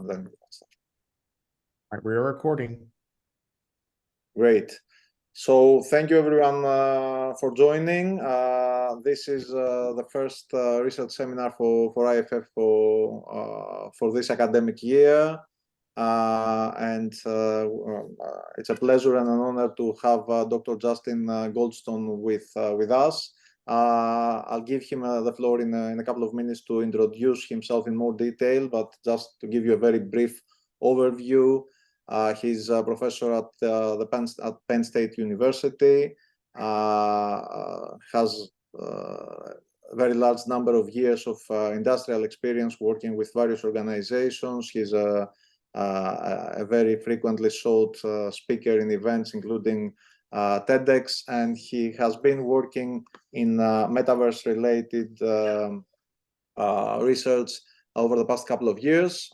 and then we can start. All right, we're recording. Great. So thank you everyone for joining. This is the first research seminar for IFF for this academic year. It's a pleasure and an honor to have Dr. Justin Goldston with us. I'll give him the floor in a couple of minutes to introduce himself in more detail, but just to give you a very brief overview. He's a professor at Penn State University, has a very large number of years of industrial experience working with various organizations. He's a very frequently sought speaker in events, including TEDx, and he has been working in metaverse-related research over the past couple of years.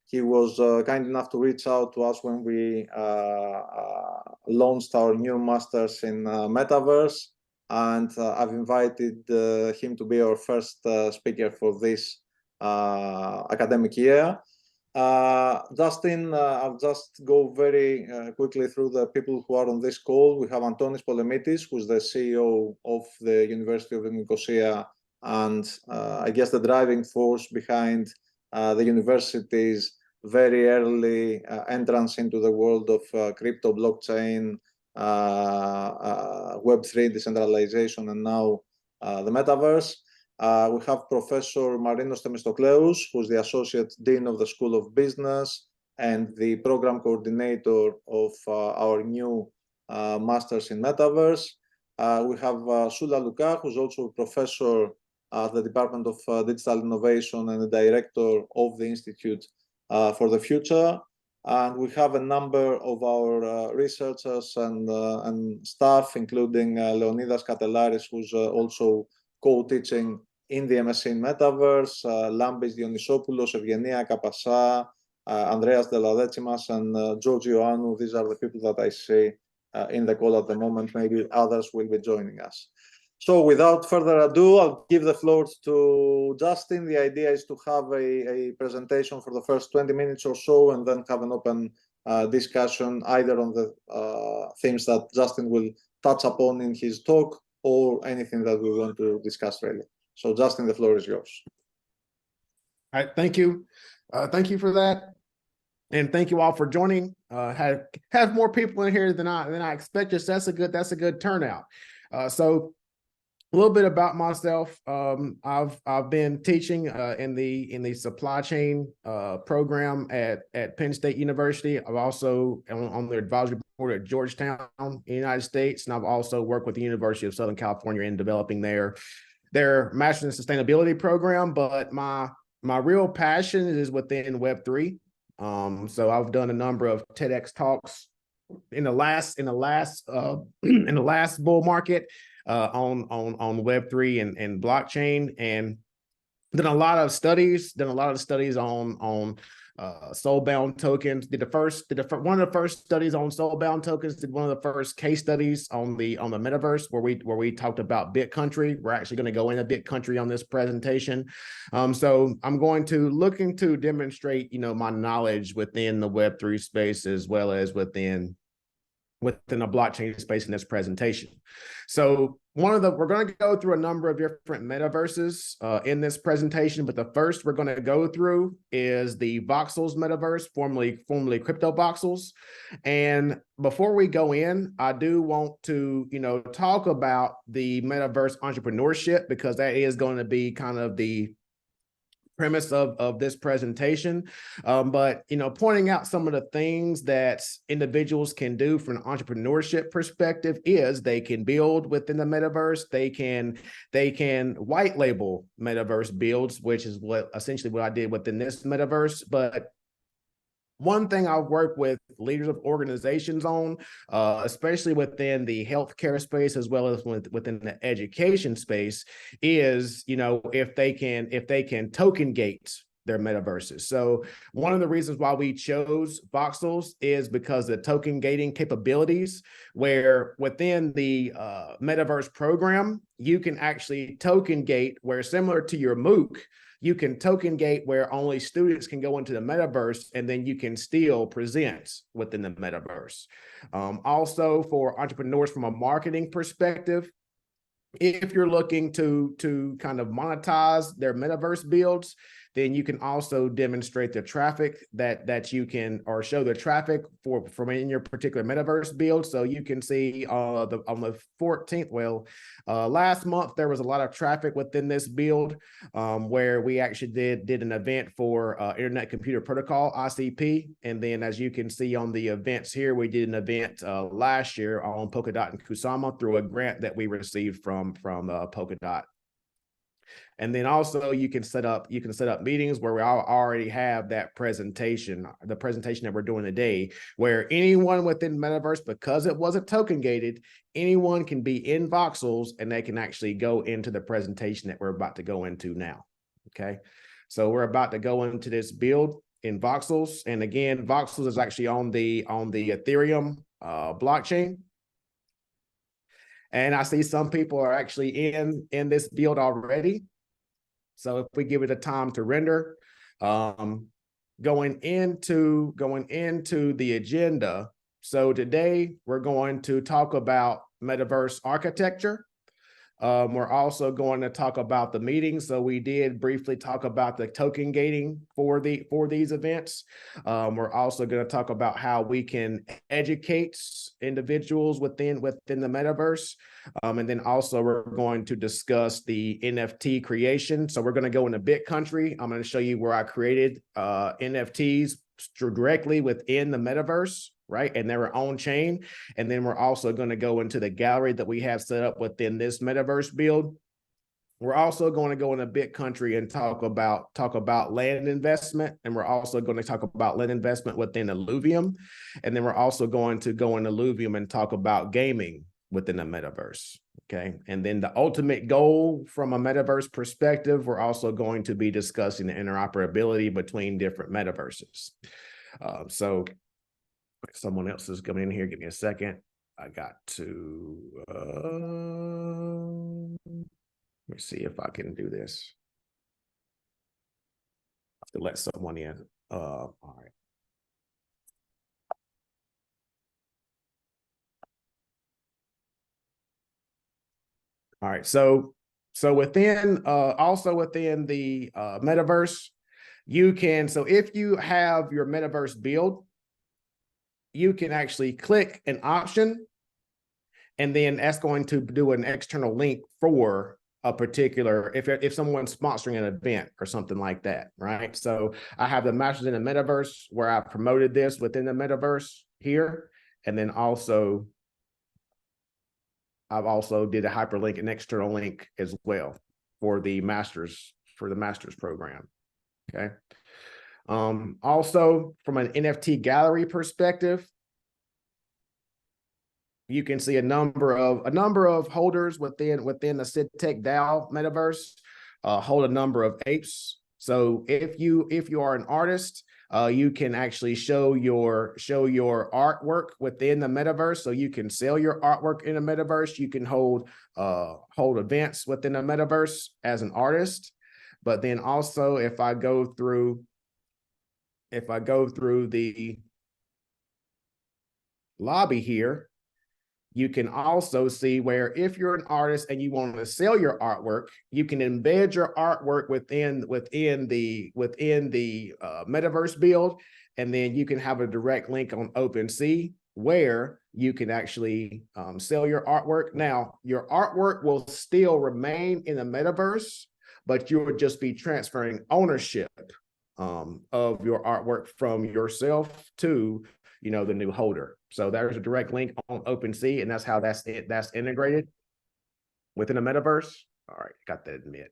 He was kind enough to reach out to us when we launched our new Masters in Metaverse, and I've invited him to be our first speaker for this academic year. Justin, I'll just go very quickly through the people who are on this call. We have Antonis Polemitis, who's the CEO of the University of Nicosia, and I guess the driving force behind the university's very early entrance into the world of crypto, blockchain, Web3, decentralization, and now the metaverse. We have Professor Marinos Themistokleous, who's the Associate Dean of the School of Business and the Program Coordinator of our new Masters in Metaverse. We have Sula Luka, who's also a professor at the Department of Digital Innovation and the Director of the Institute for the Future. And we have a number of our researchers and staff, including Leonidas Katelaris, who's also co-teaching in the MSc in Metaverse, Lambis Dionysopoulos, Evgenia Kapasa, Andreas Deladetsimas, and George Ioannou. These are the people that I see in the call at the moment. Maybe others will be joining us. So without further ado, I'll give the floor to Justin. The idea is to have a presentation for the first 20 minutes or so, and then have an open discussion either on the themes that Justin will touch upon in his talk, or anything that we want to discuss really. So Justin, the floor is yours. All right, thank you. Thank you for that. And thank you all for joining. Have more people in here than I expected. So that's a good turnout. So a little bit about myself. I've been teaching in the supply chain program at Penn State University. I've also on the advisory board at Georgetown in the United States, and I've also worked with the University of Southern California in developing their Master's in Sustainability program. But my real passion is within Web3. So I've done a number of TEDx talks in the last bull market on Web3 and blockchain, and done a lot of studies on soul-bound tokens. Did one of the first studies on soul-bound tokens. Did one of the first case studies on the metaverse where we talked about BitCountry. We're actually going to go into BitCountry on this presentation. So I'm looking to demonstrate my knowledge within the Web3 space as well as within a blockchain space in this presentation. So we're going to go through a number of different metaverses in this presentation, but the first we're going to go through is the Voxels metaverse, formerly Crypto Voxels. And before we go in, I do want to talk about the Metaverse Entrepreneurship, because that is going to be kind of the premise of this presentation, but pointing out some of the things that individuals can do from an entrepreneurship perspective is they can build within the metaverse. They can white label metaverse builds, which is essentially what I did within this metaverse. But one thing I've worked with leaders of organizations on, especially within the healthcare space as well as within the education space, is if they can token gate their metaverses. So one of the reasons why we chose Voxels is because the token gating capabilities, where within the metaverse program, you can actually token gate, where similar to your MOOC, you can token gate where only students can go into the metaverse, and then you can still present within the metaverse. Also, for entrepreneurs from a marketing perspective, if you're looking to kind of monetize their metaverse builds, then you can also demonstrate the traffic that you can, or show the traffic from in your particular metaverse build. So you can see on the 14th, last month there was a lot of traffic within this build, where we actually did an event for Internet Computer Protocol, ICP, and then as you can see on the events here, we did an event last year on Polkadot and Kusama through a grant that we received from Polkadot. And then also you can set up meetings where we already have that presentation, the presentation that we're doing today, where anyone within Metaverse, because it wasn't token gated, anyone can be in voxels and they can actually go into the presentation that we're about to go into now. Okay, so we're about to go into this build in voxels, and again, voxels is actually on the Ethereum blockchain. And I see some people are actually in this build already. So if we give it a time to render, going into the agenda. So today we're going to talk about Metaverse Architecture. We're also going to talk about the meetings. So we did briefly talk about the token gating for these events. We're also going to talk about how we can educate individuals within the metaverse. And then also we're going to discuss the NFT creation. So we're going to go into BitCountry. I'm going to show you where I created NFTs directly within the metaverse, right? And they're on chain. And then we're also going to go into the gallery that we have set up within this metaverse build. We're also going to go into BitCountry and talk about land investment. And we're also going to talk about land investment within Alluvium. And then we're also going to go into Alluvium and talk about gaming within the metaverse. Okay. And then the ultimate goal from a metaverse perspective, we're also going to be discussing the interoperability between different metaverses. So someone else is coming in here. Give me a second. I got to, let me see if I can do this. I have to let someone in. All right. All right, so within also within the metaverse, you can, so if you have your metaverse build, you can actually click an option, and then that's going to do an external link for a particular, if someone's sponsoring an event or something like that, right? So I have the Masters in the Metaverse where I promoted this within the metaverse here, and then also I've also did a hyperlink, an external link as well for the master's program. Okay. Also from an NFT gallery perspective, you can see a number of holders within the SidTech DAO metaverse hold a number of apes. So if you are an artist, you can actually show your artwork within the metaverse. So you can sell your artwork in a metaverse. You can hold events within the metaverse as an artist. But then also, if I go through the lobby here, you can also see where if you're an artist and you want to sell your artwork, you can embed your artwork within the metaverse build, and then you can have a direct link on OpenSea where you can actually sell your artwork. Now, your artwork will still remain in the metaverse, but you would just be transferring ownership of your artwork from yourself to the new holder. So there's a direct link on OpenSea, and that's how that's integrated within a metaverse. All right, got that admit.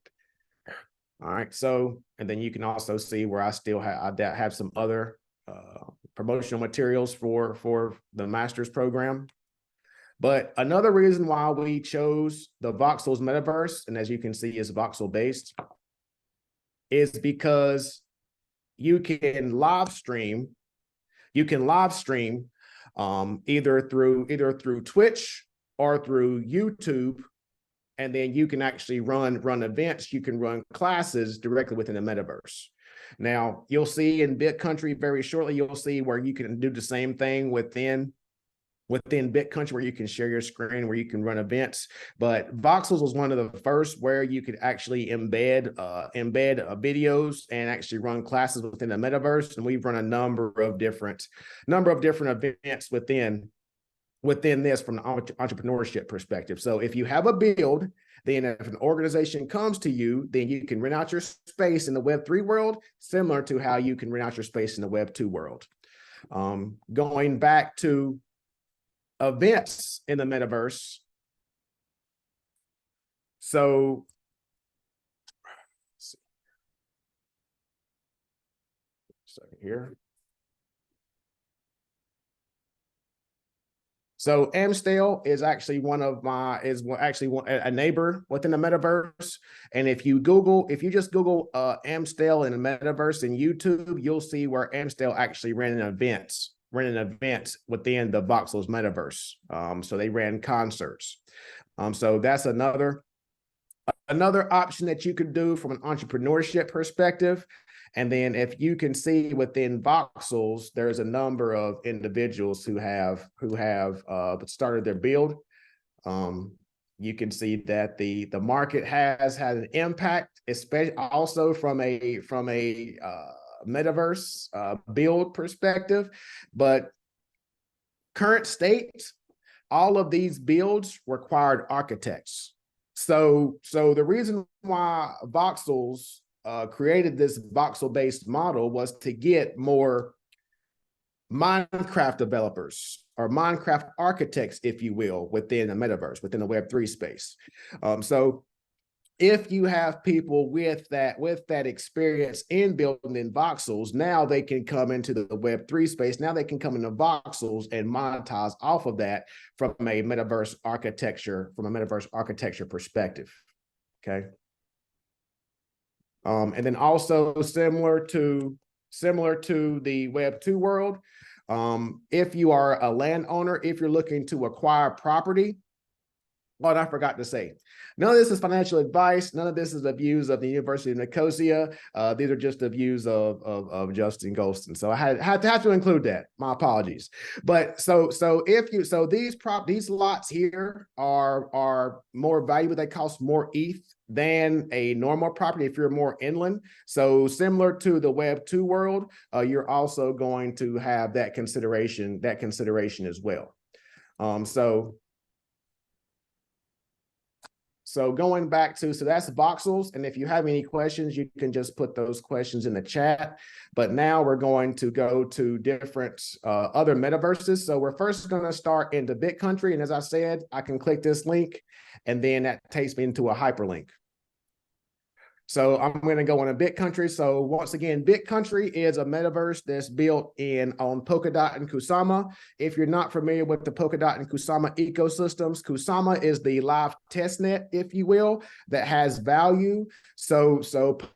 All right, so, and then you can also see where I still have some other promotional materials for the master's program. But another reason why we chose the Voxels metaverse, and as you can see is voxel based, is because you can live stream either through Twitch or through YouTube and then you can actually run events. You can run classes directly within the metaverse. Now, you'll see in BitCountry very shortly, you'll see where you can do the same thing within BitCountry, where you can share your screen, where you can run events. But Voxels was one of the first where you could actually embed videos and actually run classes within the metaverse. And we've run a number of different events within this from the entrepreneurship perspective. So if you have a build, then if an organization comes to you, then you can rent out your space in the Web3 world, similar to how you can rent out your space in the Web2 world. Going back to events in the metaverse. So let's see. Second here. So Amstel is actually a neighbor within the metaverse. And if you just Google Amstel in the metaverse in YouTube, you'll see where Amstel actually ran an event within the Voxels metaverse. So they ran concerts. So that's another option that you could do from an entrepreneurship perspective. And then if you can see within Voxels, there's a number of individuals who have started their build. You can see that the market has had an impact, especially also from a metaverse build perspective. But current state, all of these builds required architects. So the reason why Voxels created this voxel-based model was to get more Minecraft developers or Minecraft architects, if you will, within the metaverse, within the Web3 space. So if you have people with that experience in building in voxels, now they can come into the Web3 space. Now they can come into voxels and monetize off of that from a metaverse architecture perspective. Okay. And then also similar to the Web2 world, if you are a landowner, if you're looking to acquire property, what I forgot to say, none of this is financial advice. None of this is the views of the University of Nicosia. These are just the views of Justin Goldston. So I had to include that. My apologies. But so these lots here are more valuable. They cost more ETH than a normal property if you're more inland. So similar to the Web2 world, you're also going to have that consideration as well. So going back to, so that's voxels. And if you have any questions, you can just put those questions in the chat. But now we're going to go to different other metaverses. So we're first going to start into BitCountry. And as I said, I can click this link and then that takes me into a hyperlink. So I'm going to go on a BitCountry. So once again, BitCountry is a metaverse that's built on Polkadot and Kusama. If you're not familiar with the Polkadot and Kusama ecosystems, Kusama is the live testnet, if you will, that has value. So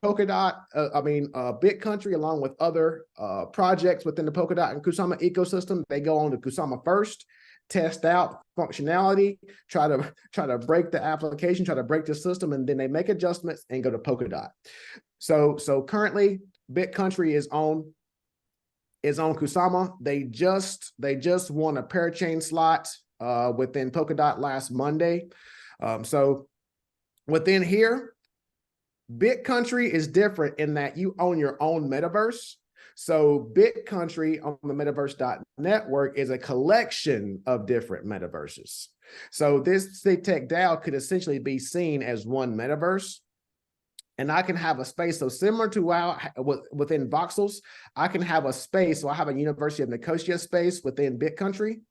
Polkadot, BitCountry, along with other projects within the Polkadot and Kusama ecosystem, they go on to Kusama first, test out functionality, try to break the application, try to break the system, and then they make adjustments and go to Polkadot. So currently BitCountry is on Kusama. They just won a parachain slot within Polkadot last Monday. So within here, BitCountry is different in that you own your own metaverse. So BitCountry on the Metaverse.network is a collection of different metaverses. So this SigTech DAO could essentially be seen as one metaverse. And I can have a space, so similar to how within Voxels, I can have a space, so I have a University of Nicosia space within BitCountry.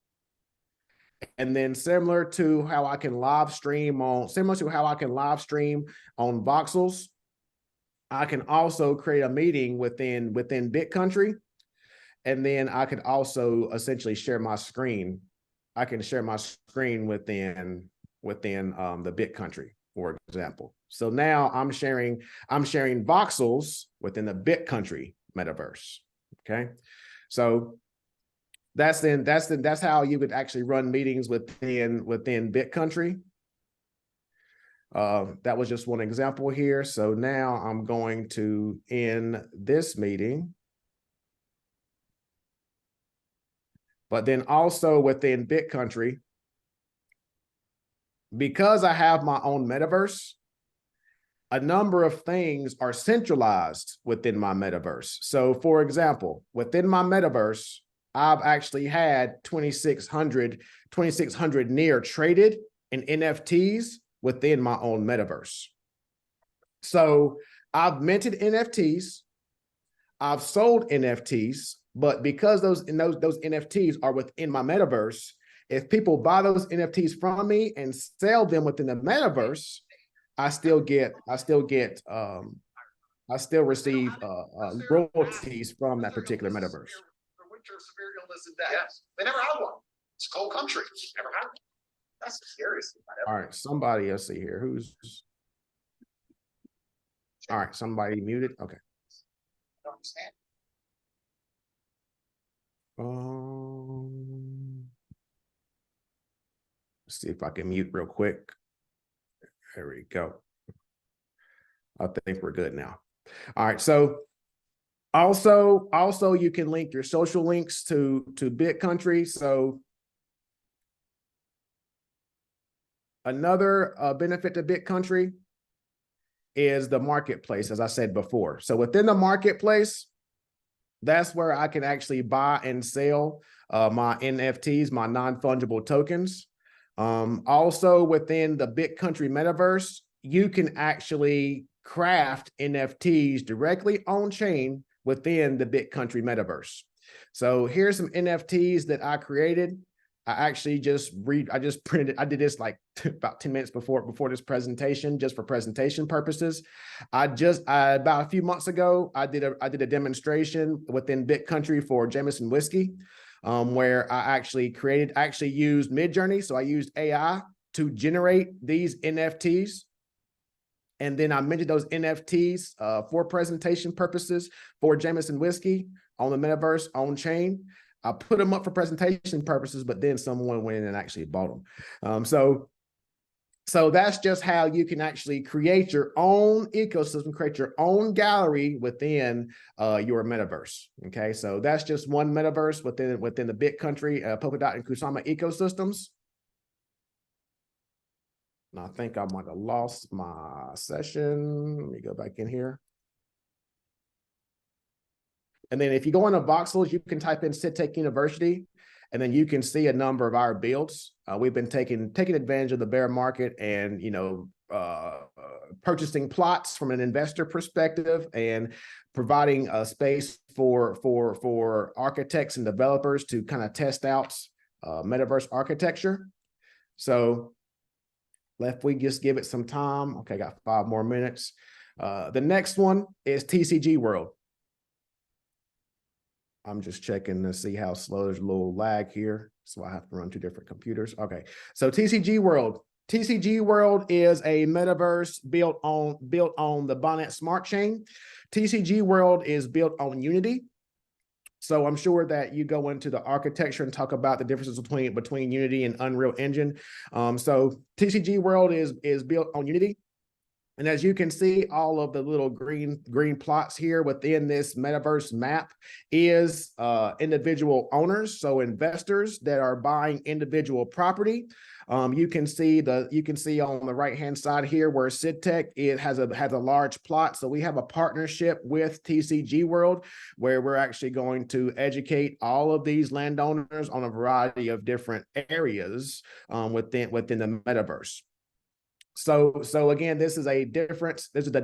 And then similar to how I can live stream on Voxels, I can also create a meeting within BitCountry, and then I could also essentially share my screen. I can share my screen within the BitCountry, for example. So now I'm sharing voxels within the BitCountry metaverse. Okay, so that's how you would actually run meetings within BitCountry. That was just one example here. So now I'm going to end this meeting. But then also within BitCountry, because I have my own metaverse, a number of things are centralized within my metaverse. So for example, within my metaverse, I've actually had 2,600 near traded in NFTs within my own metaverse. So I've minted NFTs, I've sold NFTs, but because those NFTs are within my metaverse, if people buy those NFTs from me and sell them within the metaverse, I still receive royalties from that particular metaverse. For winter severe illness and death. Yes, they never had one. It's cold country. Never had one. That's the scariest thing. All right, somebody, let's see here. Who's? All right, somebody muted. Okay. I don't understand. Let's see if I can mute real quick. There we go. I think we're good now. All right, so also you can link your social links to BitCountry. So another benefit to BitCountry is the marketplace, as I said before. So within the marketplace, that's where I can actually buy and sell my NFTs, my non-fungible tokens. Also within the BitCountry metaverse, you can actually craft NFTs directly on chain within the BitCountry metaverse. So here's some NFTs that I created. I just printed it. I did this like about 10 minutes before this presentation, just for presentation purposes. About a few months ago, I did a demonstration within BitCountry for Jameson Whiskey, where I actually used Midjourney. So I used AI to generate these NFTs. And then I minted those NFTs for presentation purposes for Jameson Whiskey on the metaverse on chain. I put them up for presentation purposes, but then someone went in and actually bought them. So that's just how you can actually create your own ecosystem, create your own gallery within your metaverse. Okay, so that's just one metaverse within the BitCountry, Polkadot, and Kusama ecosystems. And I think I might have lost my session. Let me go back in here. And then if you go into voxels, you can type in SITTech University, and then you can see a number of our builds. We've been taking advantage of the bear market and, purchasing plots from an investor perspective and providing a space for architects and developers to kind of test out metaverse architecture. So if we just give it some time, okay, got 5 more minutes. The next one is TCG World. I'm just checking to see how slow. There's a little lag here, so I have to run 2 different computers. Okay, so TCG World. TCG World is a metaverse built on the Binance Smart Chain. TCG World is built on Unity. So I'm sure that you go into the architecture and talk about the differences between Unity and Unreal Engine. So TCG World is built on Unity. And as you can see, all of the little green plots here within this metaverse map is individual owners, so investors that are buying individual property. You can see on the right hand side here where SITTech has a large plot. So we have a partnership with TCG World where we're actually going to educate all of these landowners on a variety of different areas within the metaverse. So again, this is the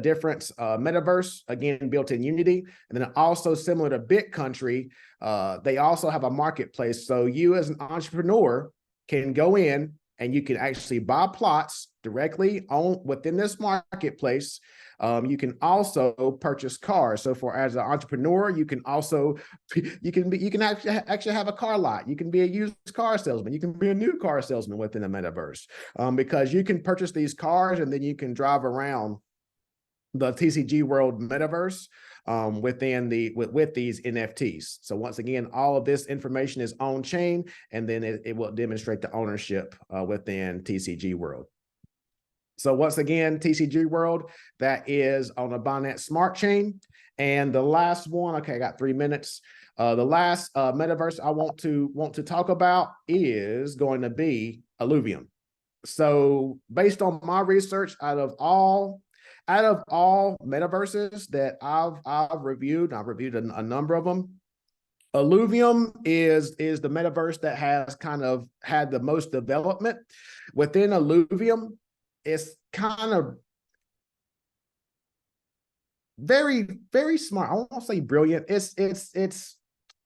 different metaverse, again, built in Unity. And then also similar to BitCountry, they also have a marketplace. So you as an entrepreneur can go in and you can actually buy plots directly within this marketplace. You can also purchase cars. So as an entrepreneur, you can actually have a car lot. You can be a used car salesman. You can be a new car salesman within the metaverse, because you can purchase these cars and then you can drive around the TCG World metaverse with these NFTs. So once again, all of this information is on chain, and then it will demonstrate the ownership within TCG World. So once again, TCG World, that is on a Binance Smart Chain. And the last one, okay, I got 3 minutes. The last metaverse I want to talk about is going to be Alluvium. So based on my research, out of all metaverses that I've reviewed a number of them. Alluvium is the metaverse that has kind of had the most development. Within Alluvium, it's kind of very, very smart. I won't say brilliant. It's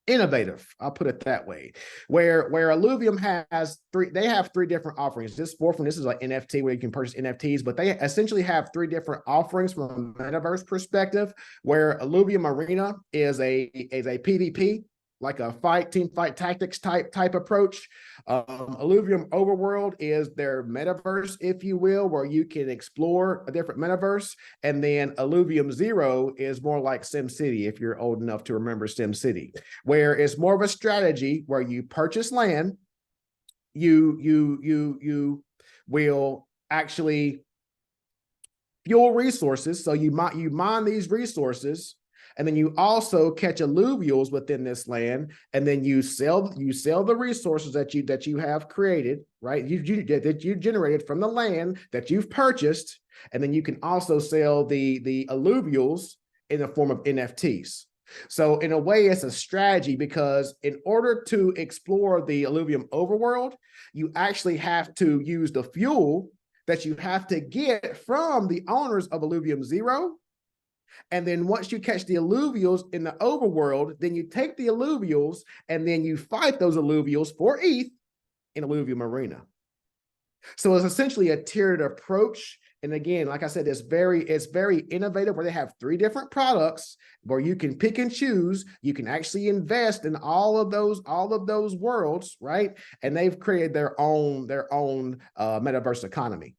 innovative. I'll put it that way. Where Alluvium has they have three different offerings. This fourth one, this is like NFT where you can purchase NFTs, but they essentially have three different offerings from a metaverse perspective. Where Alluvium Arena is a PvP, like a team fight tactics type approach. Alluvium Overworld is their metaverse, if you will, where you can explore a different metaverse. And then Alluvium Zero is more like SimCity, if you're old enough to remember SimCity, where it's more of a strategy where you purchase land, you will actually fuel resources. So you mine these resources, and then you also catch alluvials within this land, and then you sell the resources that you have created, right? That you generated from the land that you've purchased, and then you can also sell the alluvials in the form of NFTs. So in a way, it's a strategy, because in order to explore the Alluvium overworld, you actually have to use the fuel that you have to get from the owners of Alluvium Zero. And then once you catch the alluvials in the overworld, then you take the alluvials and then you fight those alluvials for ETH in Alluvium Arena. So it's essentially a tiered approach. And again, like I said, it's very innovative, where they have three different products where you can pick and choose. You can actually invest in all of those worlds, right? And they've created their own metaverse economy.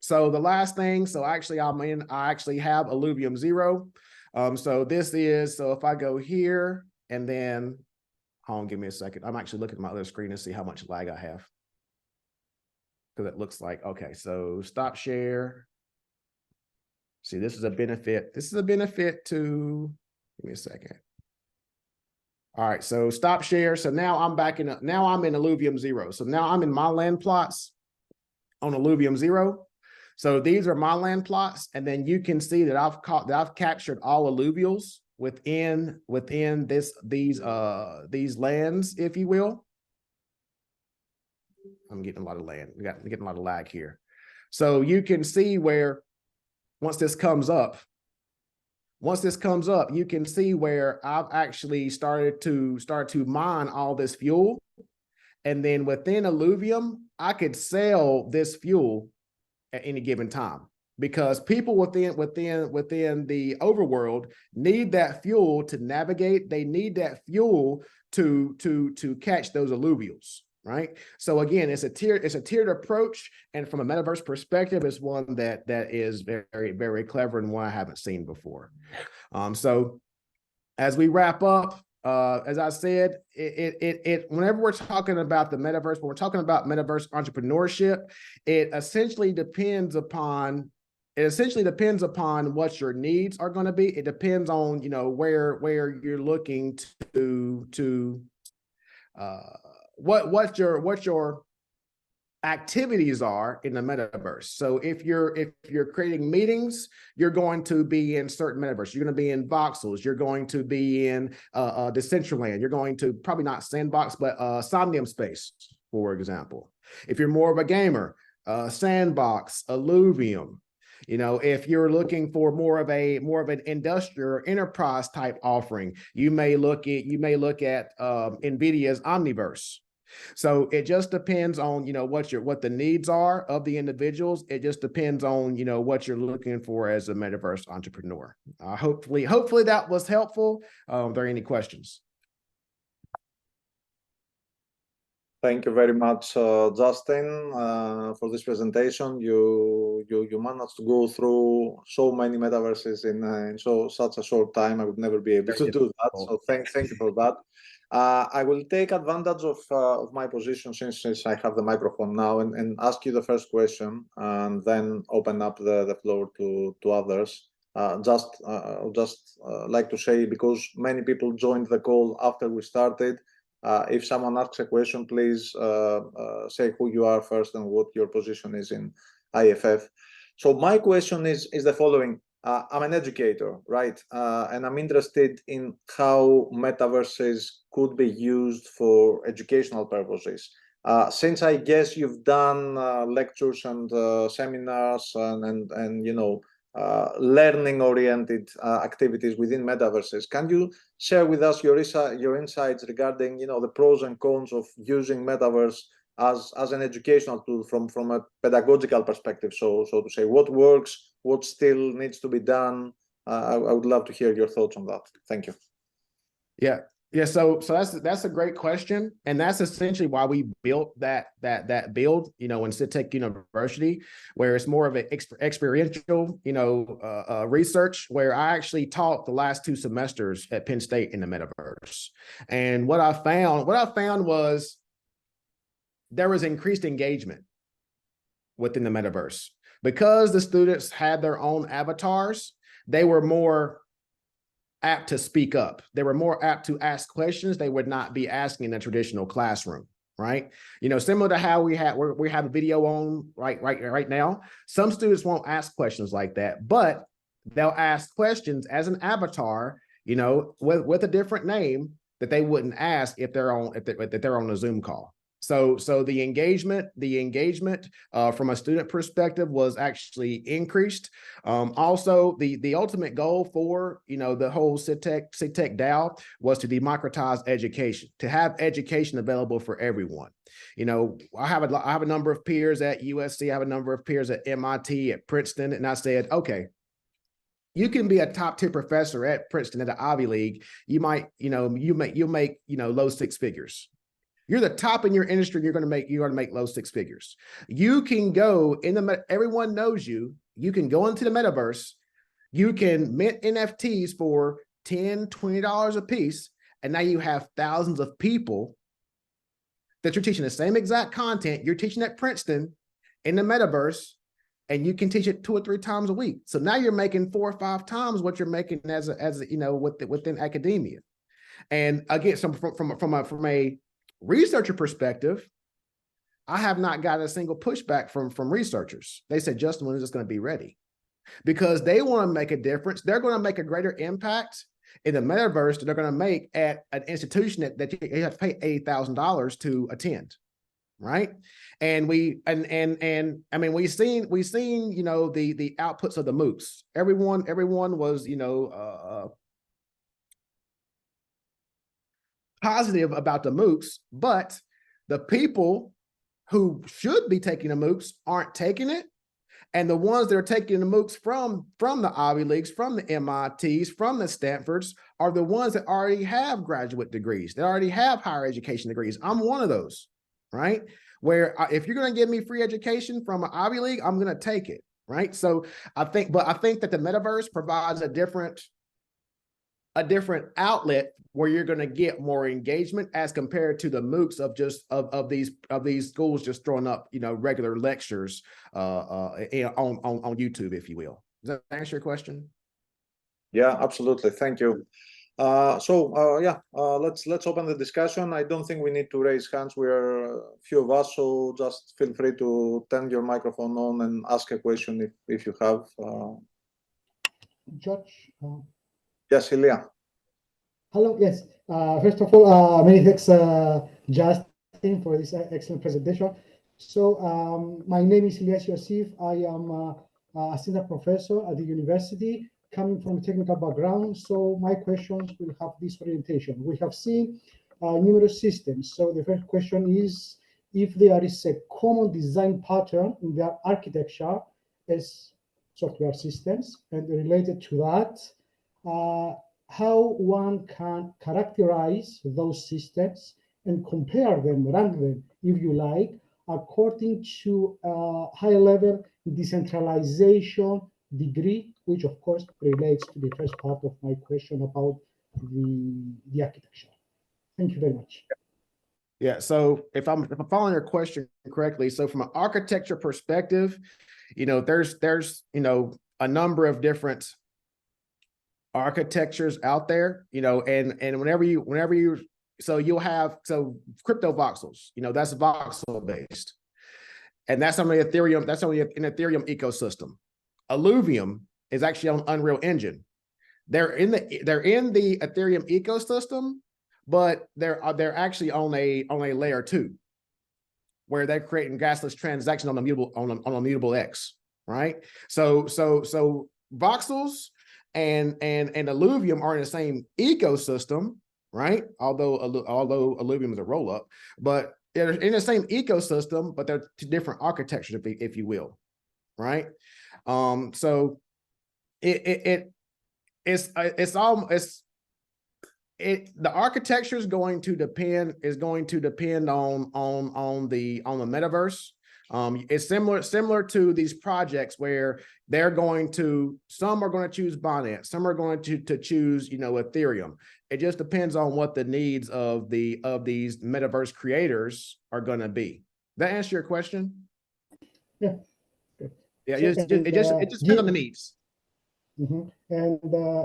So the last thing, so actually I actually have Alluvium Zero. So if I go here and then, hold on, give me a second. I'm actually looking at my other screen to see how much lag I have. Because it looks like, okay, so stop share. See, this is a benefit. This is a benefit to, give me a second. All right, so stop share. So now I'm in Alluvium Zero. So now I'm in my land plots on Alluvium Zero. So these are my land plots, and then you can see that I've captured all alluvials within these lands, if you will. I'm getting a lot of land. We're getting a lot of lag here. So you can see where once this comes up, you can see where I've actually started to mine all this fuel, and then within Alluvium, I could sell this fuel at any given time, because people within the overworld need that fuel to navigate. They need that fuel to catch those alluvials, right? So again, it's a tiered approach, and from a metaverse perspective, it's one that is very, very clever, and one I haven't seen before. So as we wrap up, as I said, whenever we're talking about the metaverse, when we're talking about metaverse entrepreneurship, it essentially depends upon what your needs are going to be. It depends on, where you're looking to what your activities are in the metaverse. So if you're creating meetings, you're going to be in certain metaverse. You're going to be in voxels. You're going to be in Decentraland. You're going to probably not Sandbox, but Somnium Space, for example. If you're more of a gamer, Sandbox, Alluvium. If you're looking for more of an industrial or enterprise type offering, you may look at NVIDIA's Omniverse. So it just depends on, what the needs are of the individuals. It just depends on, what you're looking for as a metaverse entrepreneur. Hopefully that was helpful. Are there any questions? Thank you very much, Justin, for this presentation. You managed to go through so many metaverses in such a short time. I would never be able to do that. So thank you for that. I will take advantage of my position since I have the microphone now and ask you the first question, and then open up the floor to others. I would just like to say, because many people joined the call after we started, if someone asks a question, please say who you are first and what your position is in IFF. So my question is the following. I'm an educator, right? And I'm interested in how metaverses could be used for educational purposes. Since I guess you've done lectures and seminars and you know, learning-oriented activities within metaverses, can you share with us your insights regarding, you know, the pros and cons of using metaverse as an educational tool from a pedagogical perspective? So to say, what works, what still needs to be done? I would love to hear your thoughts on that. Thank you. Yeah. So that's a great question, and that's essentially why we built that build, you know, in CITTech University, where it's more of an experiential, you know, research, where I actually taught the last 2 semesters at Penn State in the metaverse. And what I found was there was increased engagement within the metaverse because the students had their own avatars. They were more apt to speak up. They were more apt to ask questions they would not be asking in a traditional classroom, right? You know, similar to how we have a video on right now. Some students won't ask questions like that, but they'll ask questions as an avatar, you know, with a different name that they wouldn't ask if they're on a Zoom call. So the engagement from a student perspective was actually increased. Also, the ultimate goal for, you know, the whole CITTech DAO was to democratize education, to have education available for everyone. You know, I have a number of peers at USC, I have a number of peers at MIT, at Princeton, and I said, okay, you can be a top tier professor at Princeton at the Ivy League. You might, you know, you'll make, you know, low 6 figures. You're the top in your industry. You're going to make low 6 figures. You can go in everyone knows you. You can go into the metaverse. You can mint NFTs for $10, $20 a piece. And now you have thousands of people that you're teaching the same exact content you're teaching at Princeton in the metaverse, and you can teach it 2 or 3 times a week. So now you're making 4 or 5 times what you're making as a you know, within academia. And again, from a researcher perspective, I have not gotten a single pushback from researchers. They said, Justin, when is this going to be ready? Because they want to make a difference. They're going to make a greater impact in the metaverse that they're going to make at an institution that you have to pay $80,000 to attend, right? And I mean, we've seen, you know, the outputs of the MOOCs. Everyone was, you know, positive about the MOOCs, but the people who should be taking the MOOCs aren't taking it. And the ones that are taking the MOOCs from the Ivy Leagues, from the MITs, from the Stanfords, are the ones that already have graduate degrees, that already have higher education degrees. I'm one of those, right? Where if you're going to give me free education from an Ivy League, I'm going to take it, right? So I think that the metaverse provides a different outlet where you're going to get more engagement as compared to the MOOCs of these schools just throwing up, you know, regular lectures on YouTube, if you will. Does that answer your question? Yeah, absolutely. Thank you. Let's open the discussion. I don't think we need to raise hands. We are a few of us, so just feel free to turn your microphone on and ask a question if you have. George. Yes, Ilya. Hello. Yes. First of all, many thanks, Justin, for this excellent presentation. So my name is Ilyas Yosif. I am a assistant professor at the university, coming from a technical background. So my questions will have this orientation. We have seen numerous systems. So the first question is if there is a common design pattern in their architecture as software systems, and related to that, how one can characterize those systems and compare them, rank them, if you like, according to high-level decentralization degree, which of course relates to the first part of my question about the architecture. Thank you very much. Yeah, so if I'm following your question correctly, so from an architecture perspective, there's a number of different architectures out there, and whenever you so you'll have crypto voxels, that's voxel based, and that's only Ethereum. That's only an Ethereum ecosystem. Alluvium is actually on Unreal Engine. They're in the Ethereum ecosystem, but they're actually on a layer 2, where they're creating gasless transactions on a mutable X, right? So voxels and Alluvium are in the same ecosystem, right? Although Alluvium is a roll up, but they're in the same ecosystem, but they're two different architectures, if you will, right? So the architecture is going to depend on the metaverse. It's similar to these projects where some are going to choose Binance, some are going to choose Ethereum. It just depends on what the needs of these metaverse creators are going to be. That answer your question? Yeah. Yeah, it just depends on the needs. And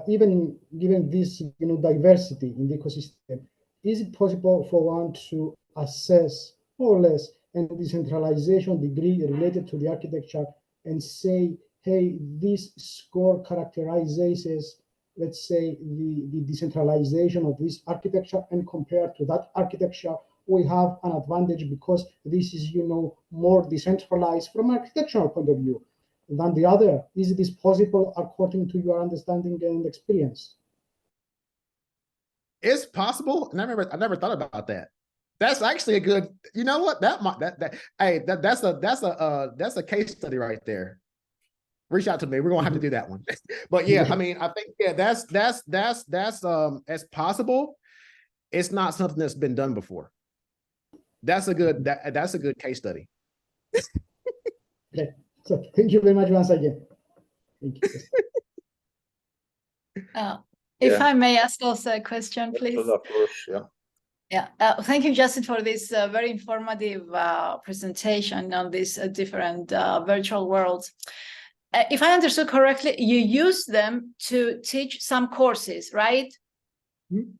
even given this diversity in the ecosystem, is it possible for one to assess more or less a decentralization degree related to the architecture and say, hey, this score characterizes, let's say, the decentralization of this architecture, and compared to that architecture, we have an advantage because this is more decentralized from an architectural point of view than the other? Is this possible according to your understanding and experience? It's possible, and I never thought about that. That's actually a good. You know what? That's a case study right there. Reach out to me. We're gonna have to do that one. But yeah, I mean, I think that's as possible. It's not something that's been done before. That's a good case study. Okay. So thank you very much once again. Thank you. If I may ask also a question, please. Of course, yeah. Yeah, thank you, Justin, for this very informative presentation on these different virtual worlds. If I understood correctly, you use them to teach some courses, right? Mm-hmm.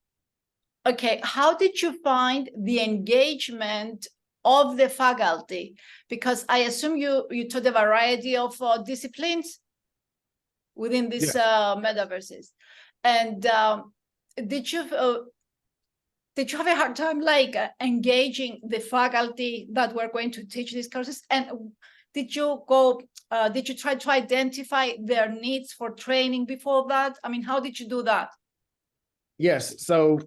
Okay, how did you find the engagement of the faculty? Because I assume you taught a variety of disciplines within these metaverses. And did you have a hard time engaging the faculty that were going to teach these courses? And did you try to identify their needs for training before that? I mean, how did you do that? Yes. So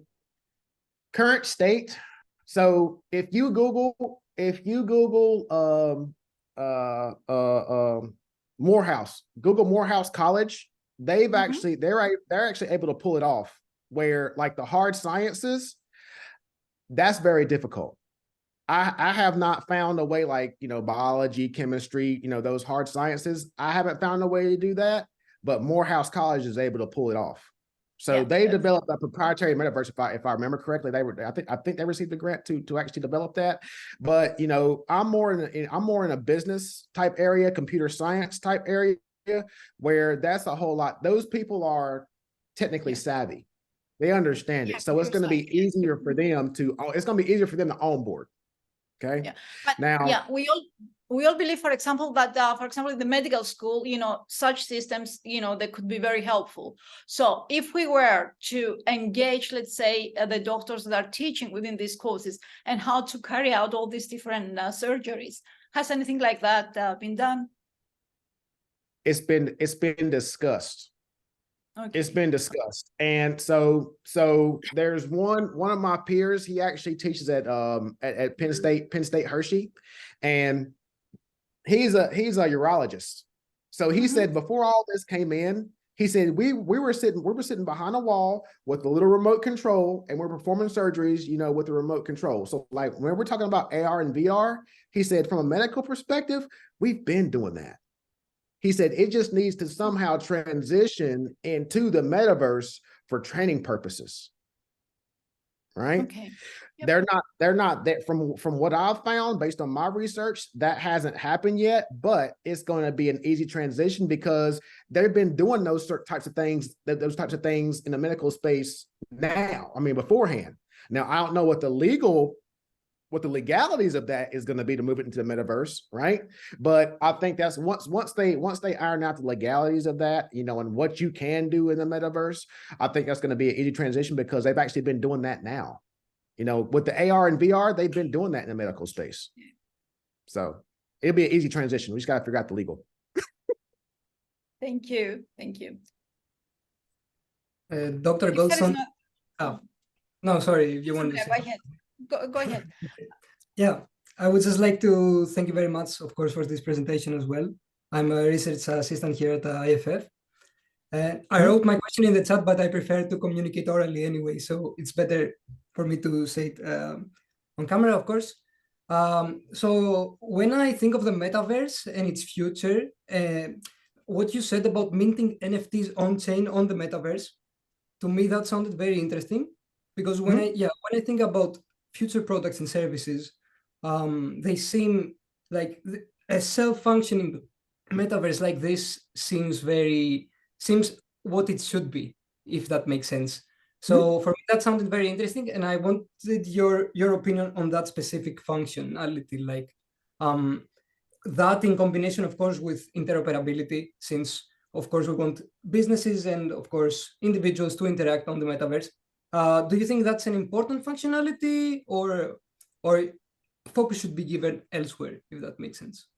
current state. So if you Google Morehouse, Google Morehouse College, they're actually able to pull it off, where like the hard sciences, that's very difficult. I have not found a way, like, biology, chemistry, those hard sciences. I haven't found a way to do that, but Morehouse College is able to pull it off. So they developed a proprietary metaverse. If I remember correctly, I think they received a grant to actually develop that. But I'm more in a business type area, computer science type area, where that's a whole lot. Those people are technically savvy. They understand it. So it's going to be easier for them to onboard. Okay. Yeah. But now, we all believe, for example, that in the medical school, such systems, they could be very helpful. So if we were to engage, let's say, the doctors that are teaching within these courses and how to carry out all these different surgeries, has anything like that been done? It's been discussed. Okay. It's been discussed. And so there's one of my peers, he actually teaches at Penn State Hershey, and he's a urologist. So he said before all this came in, He said we were sitting behind a wall with a little remote control, and we're performing surgeries, you know, with the remote control. So like when we're talking about AR and VR, he said from a medical perspective, we've been doing that. He said it just needs to somehow transition into the metaverse for training purposes. Right? Okay. Yep. They're not that from what I've found based on my research, that hasn't happened yet, but it's going to be an easy transition because they've been doing those types of things in the medical space now. I mean, beforehand. Now, I don't know what the legalities of that is going to be to move it into the metaverse, right? But I think that's once they iron out the legalities of that, you know, and what you can do in the metaverse, I think that's going to be an easy transition because they've actually been doing that now. You know, with the AR and VR, they've been doing that in the medical space. So it'll be an easy transition. We just got to figure out the legal. Thank you. Thank you. Dr. If there is Goldston. no- Oh, no, sorry. If you want to Go say. ahead. Go ahead. Yeah, I would just like to thank you very much, of course, for this presentation as well. I'm a research assistant here at the IFF. I wrote my question in the chat, but I prefer to communicate orally anyway, so it's better for me to say it on camera, of course. So when I think of the metaverse and its future, what you said about minting NFTs on chain on the metaverse, to me that sounded very interesting because when I think about future products and services, they seem like a self-functioning metaverse like this seems what it should be, if that makes sense. So for me, that sounded very interesting, and I wanted your opinion on that specific functionality, like that in combination, of course, with interoperability, since of course we want businesses and of course individuals to interact on the metaverse. Do you think that's an important functionality, or focus should be given elsewhere, if that makes sense?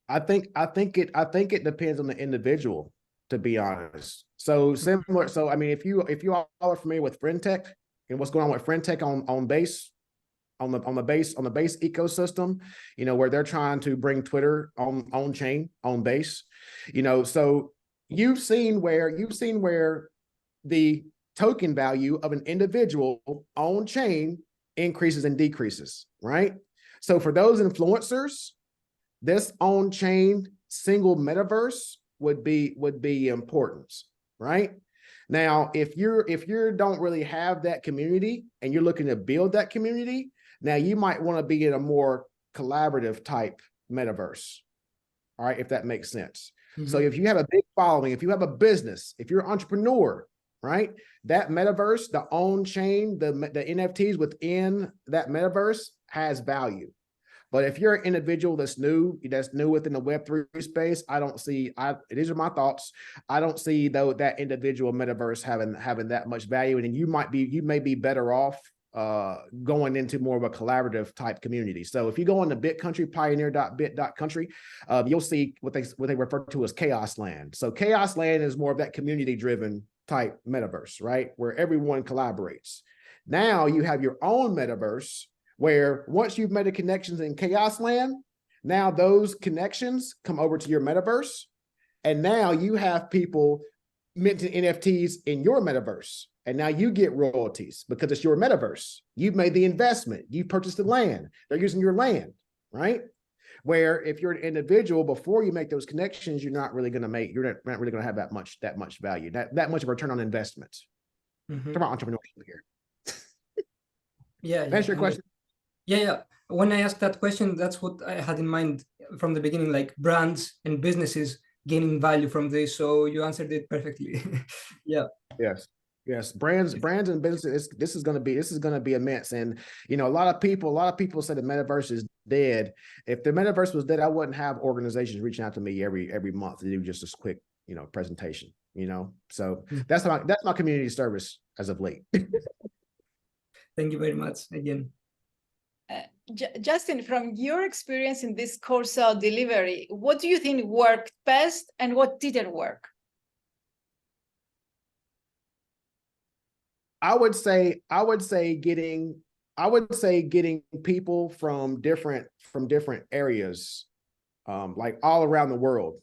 I think it depends on the individual, to be honest. So similar. So I mean, if you all are familiar with FriendTech and what's going on with FriendTech on base ecosystem, you know, where they're trying to bring Twitter on chain on base, you know, so you've seen where the token value of an individual on chain increases and decreases, right? So for those influencers, this on-chain single metaverse would be important, right? Now, if you don't really have that community and you're looking to build that community, now you might want to be in a more collaborative type metaverse, all right, if that makes sense. So if you have a big following, if you have a business, if you're an entrepreneur, right, that metaverse, the on-chain, the NFTs within that metaverse has value. But if you're an individual that's new within the Web3 space, these are my thoughts. I don't see though that individual metaverse having that much value. And you may be better off going into more of a collaborative type community. So if you go into BitCountry, pioneer.bit.country, you'll see what they refer to as Chaos Land. So Chaos Land is more of that community-driven type metaverse, right? Where everyone collaborates. Now you have your own metaverse, where once you've made the connections in Chaos Land, now those connections come over to your metaverse, and now you have people minting NFTs in your metaverse, and now you get royalties because it's your metaverse. You've made the investment, you purchased the land, they're using your land, right? Where if you're an individual, before you make those connections, you're not really going to have that much value, that much of a return on investment. Talk about entrepreneurship here. That's your question. Yeah. When I asked that question, that's what I had in mind from the beginning, like brands and businesses gaining value from this. So you answered it perfectly. Yeah. Yes. Brands and businesses. This is going to be immense. And you know, a lot of people say the metaverse is dead. If the metaverse was dead, I wouldn't have organizations reaching out to me every month to do just a quick, you know, presentation. You know, so that's my community service as of late. Thank you very much again. Justin, from your experience in this course delivery, what do you think worked best and what didn't work? I would say getting people from different areas, like all around the world,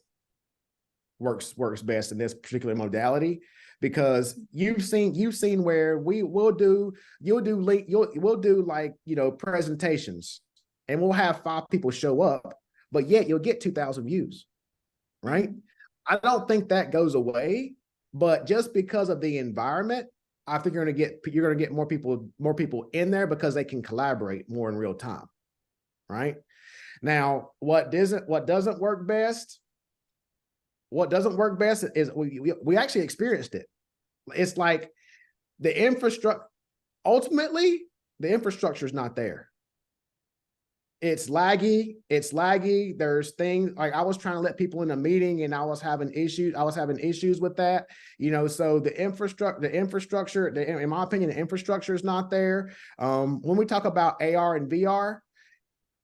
works best in this particular modality, because you've seen where we'll do like, you know, presentations, and we'll have 5 people show up, but yet you'll get 2,000 views, right? I don't think that goes away, but just because of the environment, I think you're gonna get more people in there because they can collaborate more in real time, right? Now, what doesn't work best? What doesn't work best is we actually experienced it. It's like the infrastructure. Ultimately, the infrastructure is not there. It's laggy. There's things like I was trying to let people in a meeting and I was having issues with that, you know. So the infrastructure, in my opinion, the infrastructure is not there. When we talk about AR and VR,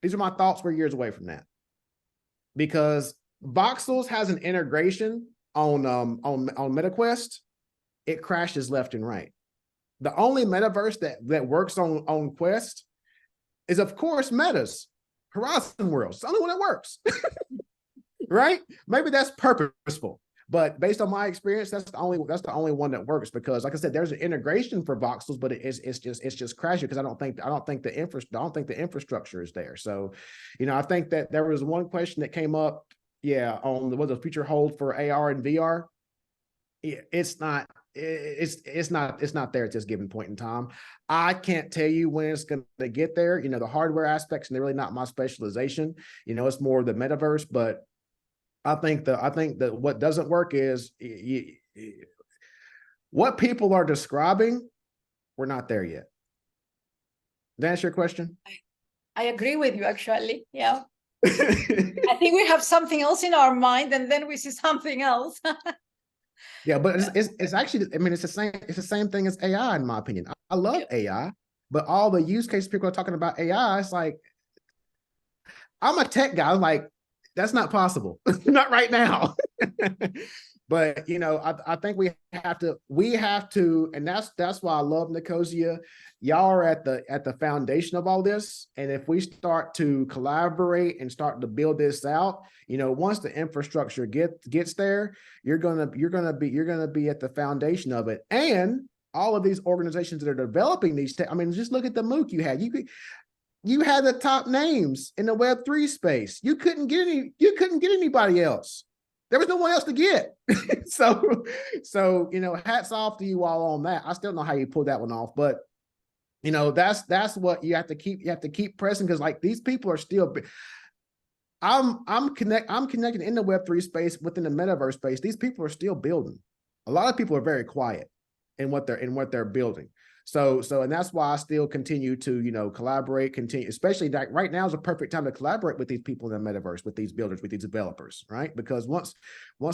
these are my thoughts. We're years away from that, because Voxels has an integration on MetaQuest. It crashes left and right. The only metaverse that works on Quest is, of course, Meta's Horizon World. It's the only one that works, right? Maybe that's purposeful, but based on my experience, that's the only one that works, because, like I said, there's an integration for voxels, but it's just crashing because I don't think the infrastructure is there. So, you know, I think that there was one question that came up, on what the future hold for AR and VR. It's not there at this given point in time. I can't tell you when it's going to get there. You know, the hardware aspects, and they're really not my specialization. You know, it's more the metaverse, but I think that what doesn't work is what people are describing. We're not there yet. Did that answer your question? I agree with you, actually. Yeah. I think we have something else in our mind, and then we see something else. Yeah, but it's actually, I mean, it's the same thing as AI, in my opinion. I love AI, but all the use cases people are talking about AI, it's like, I'm a tech guy. I'm like, that's not possible. Not right now. But, you know, I think we have to, and that's why I love Nicosia. Y'all are at the foundation of all this. And if we start to collaborate and start to build this out, you know, once the infrastructure gets there, you're gonna be at the foundation of it. And all of these organizations that are developing these, I mean, just look at the MOOC you had. You had the top names in the Web3 space. You couldn't get anybody else. There was no one else to get. So, you know, hats off to you all on that. I still don't know how you pulled that one off, but, you know, that's what you have to keep pressing, because, like, these people are still, I'm connected in the Web3 space, within the metaverse space. These people are still building. A lot of people are very quiet in what they're building. So, and that's why I still continue to, you know, collaborate, especially like right now is a perfect time to collaborate with these people in the metaverse, with these builders, with these developers, right? Because once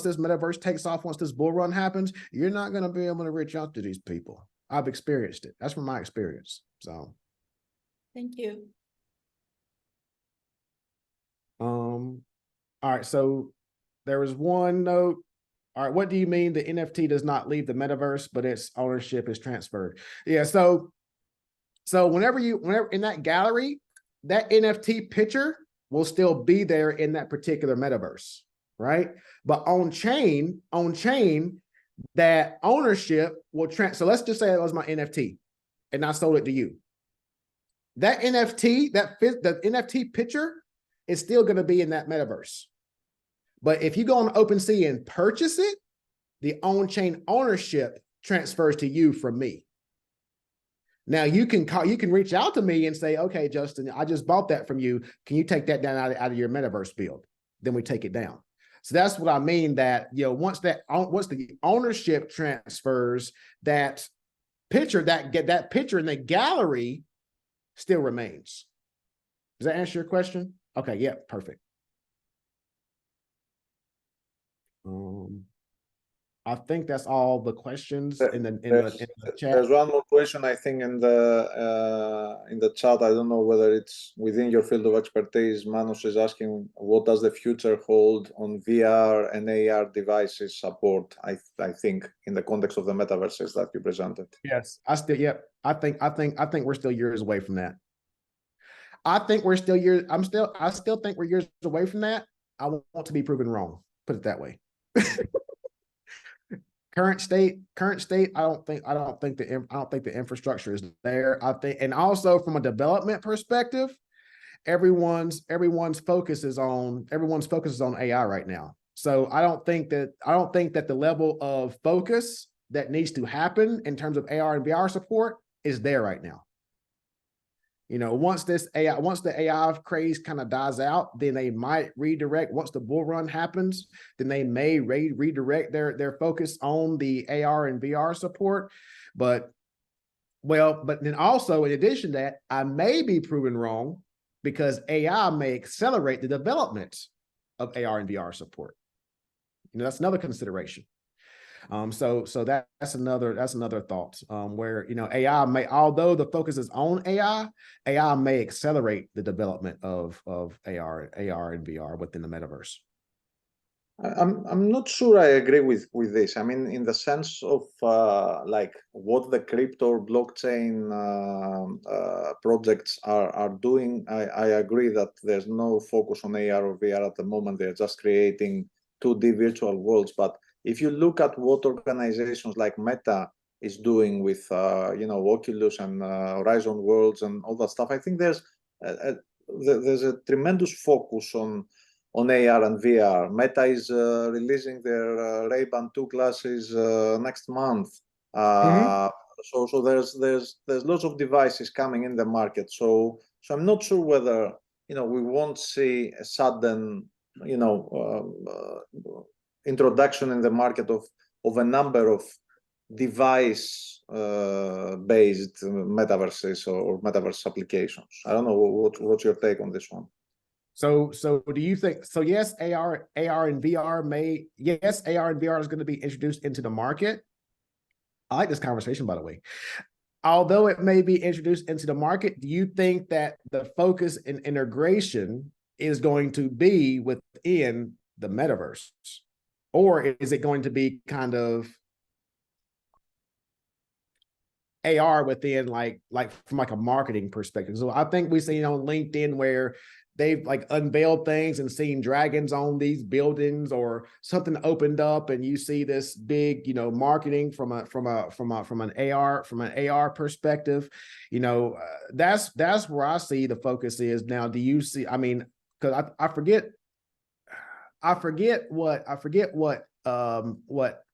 this metaverse takes off, once this bull run happens, you're not going to be able to reach out to these people. I've experienced it. That's from my experience. So. Thank you. All right. So there was one note. All right, what do you mean the NFT does not leave the metaverse, but its ownership is transferred? Yeah, so whenever in that gallery, that NFT picture will still be there in that particular metaverse, right? But on chain, that ownership will So let's just say that was my NFT, and I sold it to you. That NFT, the NFT picture is still going to be in that metaverse. But if you go on OpenSea and purchase it, the on-chain ownership transfers to you from me. Now you can reach out to me and say, okay, Justin, I just bought that from you. Can you take that down out of your metaverse build? Then we take it down. So that's what I mean, that, you know, once the ownership transfers, that picture in the gallery still remains. Does that answer your question? Okay, yeah, perfect. I think that's all the questions in the chat. There's one more question, I think, in the chat. I don't know whether it's within your field of expertise. Manos is asking, what does the future hold on VR and AR devices support? I think in the context of the metaverses that you presented. Yes, I think we're still years away from that. I still think we're years away from that. I want to be proven wrong. Put it that way. Current state, I don't think the infrastructure is there. I think, and also from a development perspective, everyone's focus is on AI right now. So I don't think that the level of focus that needs to happen in terms of AR and VR support is there right now. You know, once the AI craze kind of dies out, then they might redirect. Once the bull run happens, then they may redirect their focus on the AR and VR support. But then also in addition to that, I may be proven wrong because AI may accelerate the development of AR and VR support. You know, that's another consideration. So that's another thought, where, you know, AI may, although the focus is on AI may accelerate the development of AR and VR within the metaverse. I'm not sure I agree with this. I mean, in the sense of like what the crypto or blockchain projects are doing, I agree that there's no focus on AR or VR at the moment. They're just creating 2D virtual worlds. But if you look at what organizations like Meta is doing with you know, Oculus and Horizon Worlds and all that stuff, I think there's a tremendous focus on AR and VR. Meta is releasing their Ray-Ban 2 glasses next month. So there's lots of devices coming in the market. So I'm not sure whether, you know, we won't see a sudden, you know, introduction in the market of a number of device based metaverses or metaverse applications. I don't know what's your take on this one. So do you think, so yes, AR and VR AR and VR is going to be introduced into the market. I like this conversation, by the way. Although it may be introduced into the market, do you think that the focus and integration is going to be within the metaverse? Or is it going to be kind of AR within like from like a marketing perspective? So I think we've seen on LinkedIn where they've like unveiled things and seen dragons on these buildings, or something opened up and you see this big, you know, marketing from an AR perspective. You know, that's where I see the focus is now. Do you see, I mean, because I forget what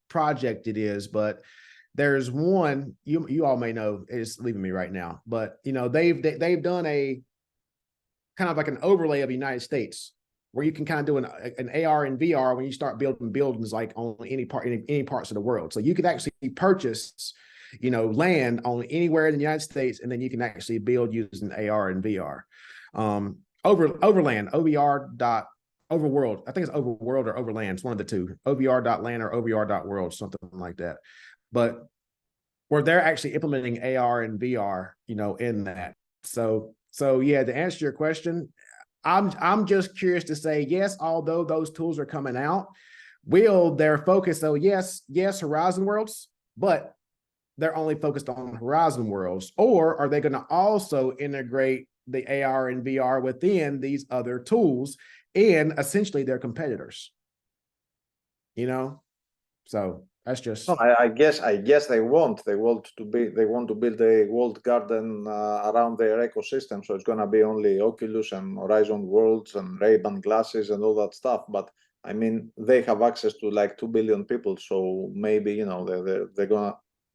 project it is, but there's one you all may know, it's leaving me right now, but you know, they've done a kind of like an overlay of the United States where you can kind of do an AR and VR when you start building buildings like on any parts of the world. So you could actually purchase, you know, land on anywhere in the United States, and then you can actually build using AR and VR. Overland, Overworld. I think it's Overworld or Overland. It's one of the two. OVR.land or OVR.world, something like that. But where they're actually implementing AR and VR, you know, in that. So yeah, to answer your question, I'm just curious to say, yes, although those tools are coming out, will their focus, so yes, Horizon Worlds, but they're only focused on Horizon Worlds, or are they going to also integrate the AR and VR within these other tools and essentially their competitors? You know, so that's just. No, I guess they want to build a walled garden around their ecosystem. So it's going to be only Oculus and Horizon Worlds and Ray-Ban glasses and all that stuff. But I mean, they have access to like 2 billion people. So maybe, you know,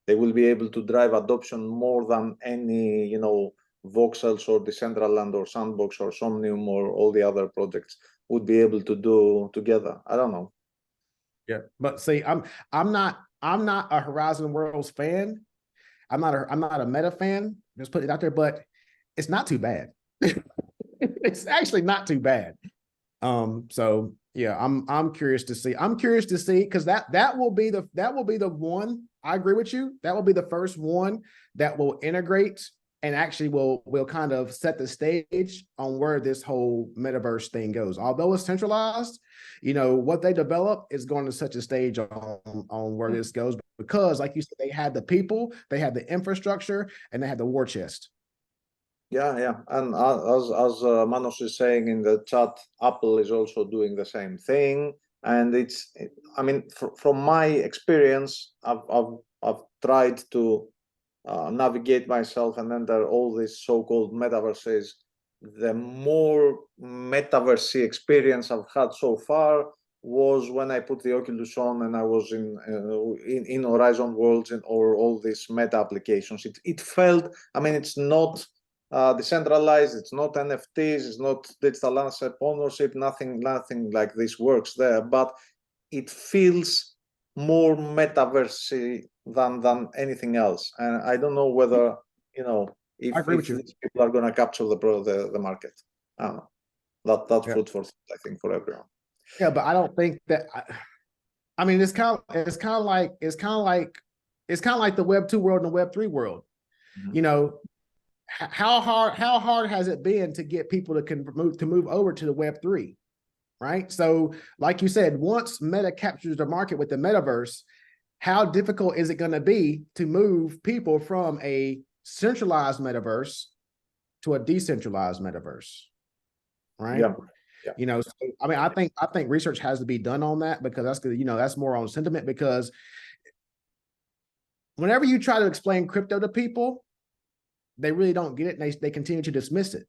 they will be able to drive adoption more than any, you know, voxels or Decentraland or Sandbox or Somnium or all the other projects would be able to do together. I don't know. Yeah, but see, I'm not a Horizon Worlds fan. I'm not a Meta fan. Just put it out there, but it's not too bad. It's actually not too bad. So yeah, I'm curious to see. I'm curious to see, because that will be the one. I agree with you. That will be the first one that will integrate and actually will kind of set the stage on where this whole metaverse thing goes. Although it's centralized, you know, what they develop is going to set the stage on where this goes, because like you said, they had the people, they had the infrastructure, and they had the war chest. Yeah. And as Manos is saying in the chat, Apple is also doing the same thing. And I mean, from my experience, I've tried to navigate myself and enter all these so-called metaverses. The more metaverse experience I've had so far was when I put the Oculus on and I was in Horizon Worlds or all these meta applications. It felt, I mean, it's not decentralized, it's not NFTs, it's not digital asset ownership, nothing like this works there, but it feels more metaverse than anything else. And I don't know whether, you know, if these people are going to capture the market. That's food for thought, I think, for everyone. Yeah, but I don't think that. I mean, it's kind of like the Web 2 world and the Web 3 world. Mm-hmm. You know, how hard has it been to get people to move over to the Web 3, right? So, like you said, once Meta captures the market with the metaverse, how difficult is it going to be to move people from a centralized metaverse to a decentralized metaverse, right? Yeah. Yeah. You know, so, I mean, I think research has to be done on that, because that's, you know, that's more on sentiment, because whenever you try to explain crypto to people, they really don't get it, and they continue to dismiss it,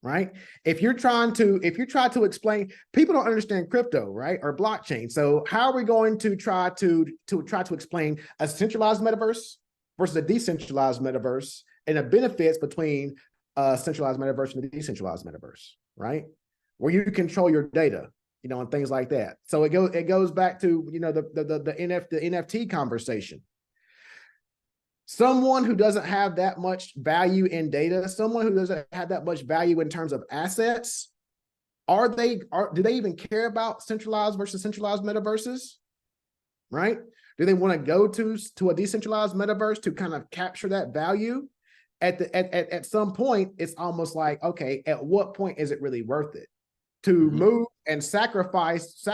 right? If you try to explain, people don't understand crypto, right, or blockchain. So how are we going to try to explain a centralized metaverse versus a decentralized metaverse and the benefits between a centralized metaverse and a decentralized metaverse, right? Where you control your data, you know, and things like that. So it goes back to, you know, the NFT conversation. Someone who doesn't have that much value in data, someone who doesn't have that much value in terms of assets, do they even care about centralized versus centralized metaverses, right? Do they want to go to a decentralized metaverse to kind of capture that value? At some point, it's almost like, okay, at what point is it really worth it to move and sacrifice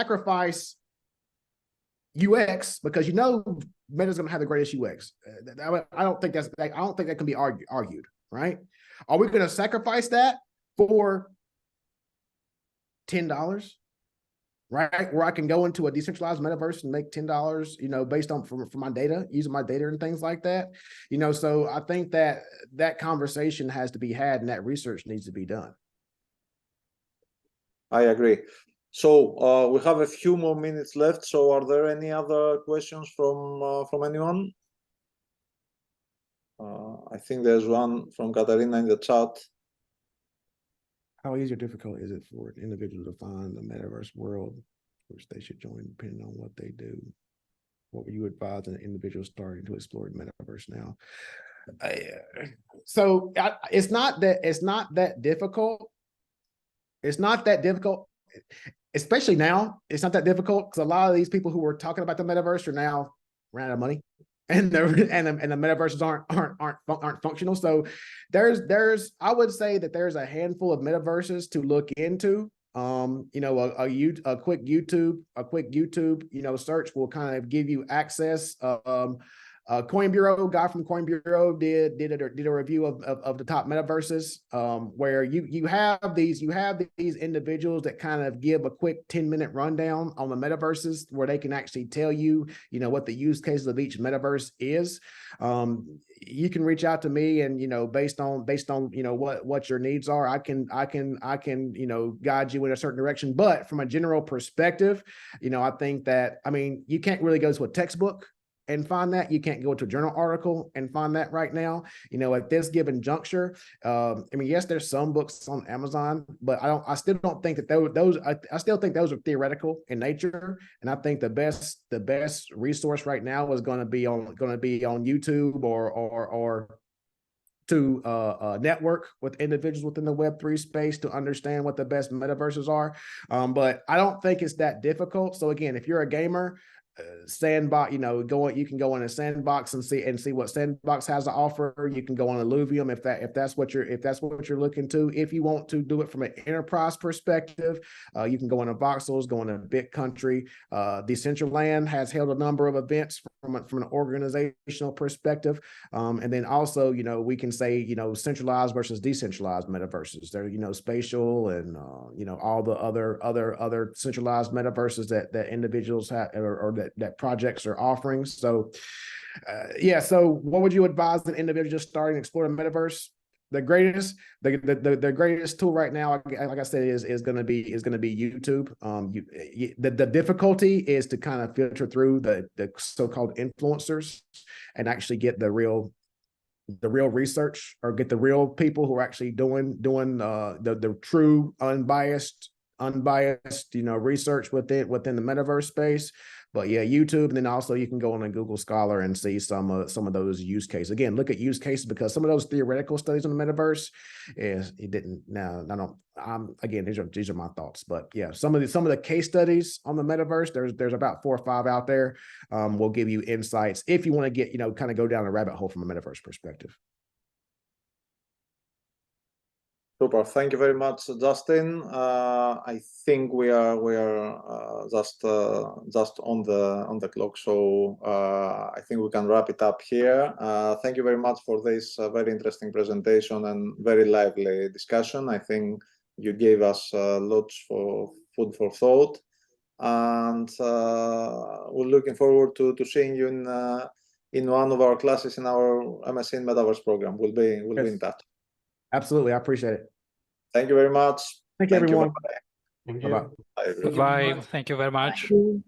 UX, because, you know, Meta's going to have the greatest UX. I don't think that can be argued, right? Are we going to sacrifice that for $10, right? Where I can go into a decentralized metaverse and make $10, you know, based on for my data, using my data and things like that, you know. So I think that conversation has to be had, and that research needs to be done. I agree. So we have a few more minutes left. So are there any other questions from anyone? I think there's one from Katarina in the chat. How easy or difficult is it for an individual to find the metaverse world which they should join, depending on what they do? What would you advise an individual starting to explore the metaverse now? It's not that difficult. It's not that difficult, especially now. It's not that difficult because a lot of these people who were talking about the metaverse are now ran out of money, and the metaverses aren't functional. So I would say that there's a handful of metaverses to look into. You know, a quick YouTube, you know, search will kind of give you access. Coin Bureau, guy from Coin Bureau did a review of the top metaverses, where you have these individuals that kind of give a quick 10-minute rundown on the metaverses, where they can actually tell you, you know, what the use cases of each metaverse is. You can reach out to me, and, you know, based on you know what your needs are, I can you know, guide you in a certain direction. But from a general perspective, you know, I think that, I mean, you can't really go to a textbook and find that. You can't go to a journal article and find that right now, you know, at this given juncture. I mean, yes, there's some books on Amazon, but I still don't think that I still think those are theoretical in nature. And I think the best resource right now is going to be on YouTube or to network with individuals within the Web3 space to understand what the best metaverses are. But I don't think it's that difficult. So again, if you're a gamer, sandbox, you know, you can go in a sandbox and see what sandbox has to offer. You can go on Alluvium if that's what you're looking to. If you want to do it from an enterprise perspective, you can go into voxels, go into Big Country. Decentralized has held a number of events from an organizational perspective, and then also, you know, we can say, you know, centralized versus decentralized metaverses. They're, you know, spatial and you know, all the other centralized metaverses that individuals have or that projects are offering. So yeah, so what would you advise an individual just starting to explore the metaverse? The greatest tool right now, like I said, is going to be YouTube. The difficulty is to kind of filter through the so-called influencers and actually get the real research, or get the real people who are actually doing the true unbiased, you know, research within the metaverse space. But yeah, YouTube, and then also you can go on a Google Scholar and see some of those use cases. Again, look at use cases, because some of those theoretical studies on the metaverse again, these are my thoughts. But yeah, some of the case studies on the metaverse, there's about 4 or 5 out there, will give you insights if you want to get, you know, kind of go down a rabbit hole from a metaverse perspective. Super. Thank you very much, Justin. I think we are just on the clock, so I think we can wrap it up here. Thank you very much for this very interesting presentation and very lively discussion. I think you gave us lots for food for thought, and we're looking forward to seeing you in one of our classes in our MSc in Metaverse program. We'll be in touch. Absolutely, I appreciate it. Thank you very much. Thank you, everyone. Bye-bye. Thank you. Bye-bye. Bye, everyone. Bye. Thank you very much. Thank you.